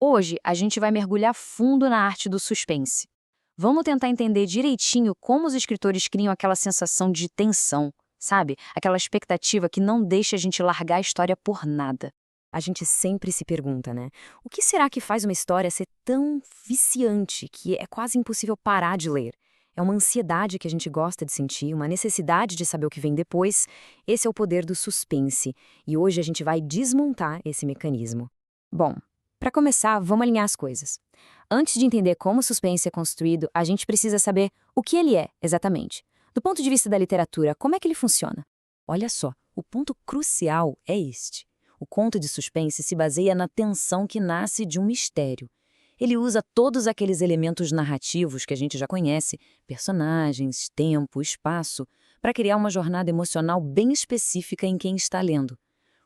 Hoje a gente vai mergulhar fundo na arte do suspense. Vamos tentar entender direitinho como os escritores criam aquela sensação de tensão, sabe? Aquela expectativa que não deixa a gente largar a história por nada. A gente sempre se pergunta, né? O que será que faz uma história ser tão viciante que é quase impossível parar de ler? É uma ansiedade que a gente gosta de sentir, uma necessidade de saber o que vem depois. Esse é o poder do suspense. E hoje a gente vai desmontar esse mecanismo. Bom, para começar, vamos alinhar as coisas. Antes de entender como o suspense é construído, a gente precisa saber o que ele é, exatamente. Do ponto de vista da literatura, como é que ele funciona? Olha só, o ponto crucial é este. O conto de suspense se baseia na tensão que nasce de um mistério. Ele usa todos aqueles elementos narrativos que a gente já conhece, personagens, tempo, espaço, para criar uma jornada emocional bem específica em quem está lendo.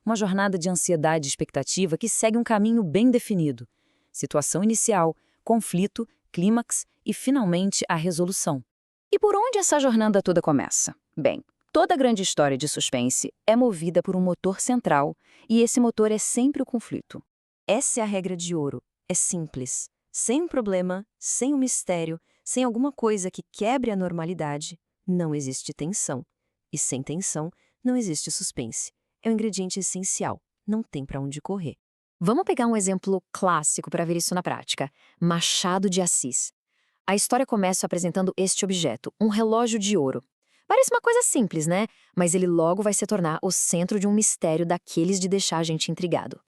Uma jornada de ansiedade e expectativa que segue um caminho bem definido. Situação inicial, conflito, clímax e, finalmente, a resolução. E por onde essa jornada toda começa? Bem, toda grande história de suspense é movida por um motor central, e esse motor é sempre o conflito. Essa é a regra de ouro. É simples. Sem um problema, sem um mistério, sem alguma coisa que quebre a normalidade, não existe tensão. E sem tensão, não existe suspense. É um ingrediente essencial. Não tem para onde correr. Vamos pegar um exemplo clássico para ver isso na prática: Machado de Assis. A história começa apresentando este objeto, um relógio de ouro. Parece uma coisa simples, né? Mas ele logo vai se tornar o centro de um mistério daqueles de deixar a gente intrigado.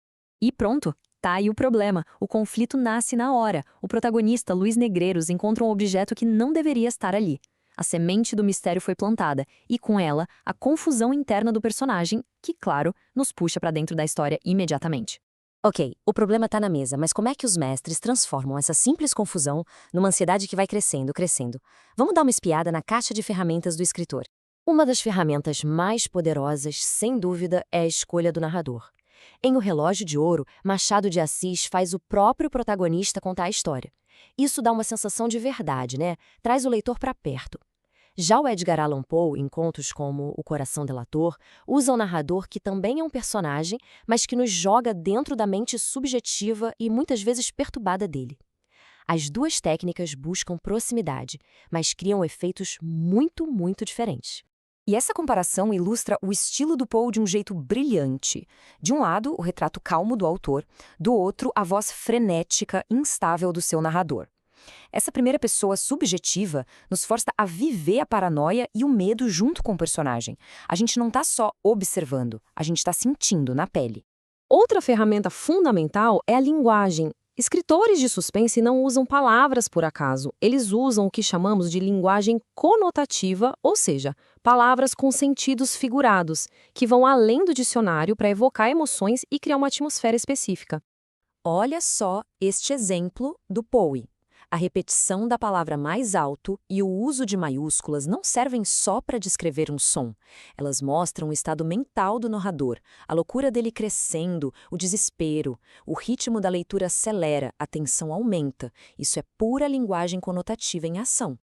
E pronto, tá aí o problema. O conflito nasce na hora. O protagonista, Luiz Negreiros, encontra um objeto que não deveria estar ali. A semente do mistério foi plantada, e com ela, a confusão interna do personagem, que, claro, nos puxa para dentro da história imediatamente. Ok, o problema tá na mesa, mas como é que os mestres transformam essa simples confusão numa ansiedade que vai crescendo, crescendo? Vamos dar uma espiada na caixa de ferramentas do escritor. Uma das ferramentas mais poderosas, sem dúvida, é a escolha do narrador. Em O Relógio de Ouro, Machado de Assis faz o próprio protagonista contar a história. Isso dá uma sensação de verdade, né? Traz o leitor para perto. Já o Edgar Allan Poe, em contos como O Coração Delator, usa um narrador que também é um personagem, mas que nos joga dentro da mente subjetiva e muitas vezes perturbada dele. As duas técnicas buscam proximidade, mas criam efeitos muito, muito diferentes. E essa comparação ilustra o estilo do Poe de um jeito brilhante. De um lado, o retrato calmo do autor, do outro, a voz frenética, instável do seu narrador. Essa primeira pessoa subjetiva nos força a viver a paranoia e o medo junto com o personagem. A gente não está só observando, a gente está sentindo na pele. Outra ferramenta fundamental é a linguagem. Escritores de suspense não usam palavras por acaso, eles usam o que chamamos de linguagem conotativa, ou seja, palavras com sentidos figurados, que vão além do dicionário para evocar emoções e criar uma atmosfera específica. Olha só este exemplo do Poe. A repetição da palavra mais alto e o uso de maiúsculas não servem só para descrever um som. Elas mostram o estado mental do narrador, a loucura dele crescendo, o desespero. O ritmo da leitura acelera, a tensão aumenta. Isso é pura linguagem conotativa em ação.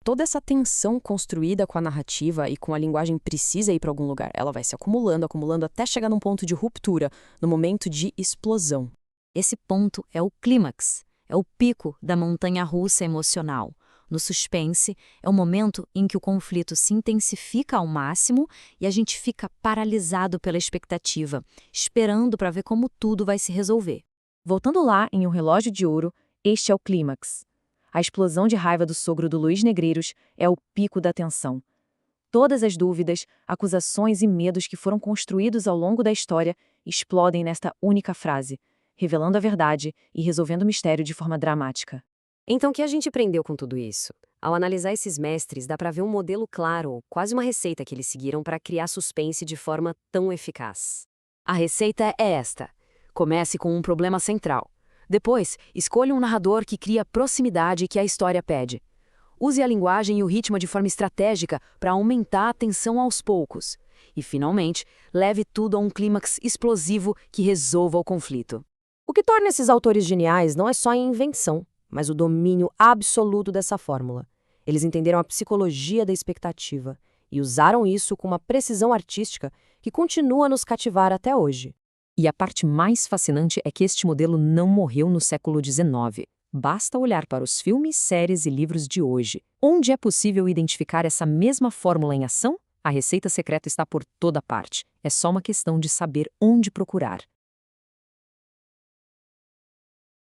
Toda essa tensão construída com a narrativa e com a linguagem precisa ir para algum lugar. Ela vai se acumulando, acumulando até chegar num ponto de ruptura, no momento de explosão. Esse ponto é o clímax. É o pico da montanha-russa emocional. No suspense, é o momento em que o conflito se intensifica ao máximo e a gente fica paralisado pela expectativa, esperando para ver como tudo vai se resolver. Voltando lá em O Relógio de Ouro, este é o clímax. A explosão de raiva do sogro do Luiz Negreiros é o pico da tensão. Todas as dúvidas, acusações e medos que foram construídos ao longo da história explodem nesta única frase, revelando a verdade e resolvendo o mistério de forma dramática. Então, o que a gente aprendeu com tudo isso? Ao analisar esses mestres, dá para ver um modelo claro, quase uma receita que eles seguiram para criar suspense de forma tão eficaz. A receita é esta: comece com um problema central. Depois, escolha um narrador que cria a proximidade que a história pede. Use a linguagem e o ritmo de forma estratégica para aumentar a tensão aos poucos. E, finalmente, leve tudo a um clímax explosivo que resolva o conflito. O que torna esses autores geniais não é só a invenção, mas o domínio absoluto dessa fórmula. Eles entenderam a psicologia da expectativa e usaram isso com uma precisão artística que continua a nos cativar até hoje. E a parte mais fascinante é que este modelo não morreu no século XIX. Basta olhar para os filmes, séries e livros de hoje. Onde é possível identificar essa mesma fórmula em ação? A receita secreta está por toda parte. É só uma questão de saber onde procurar.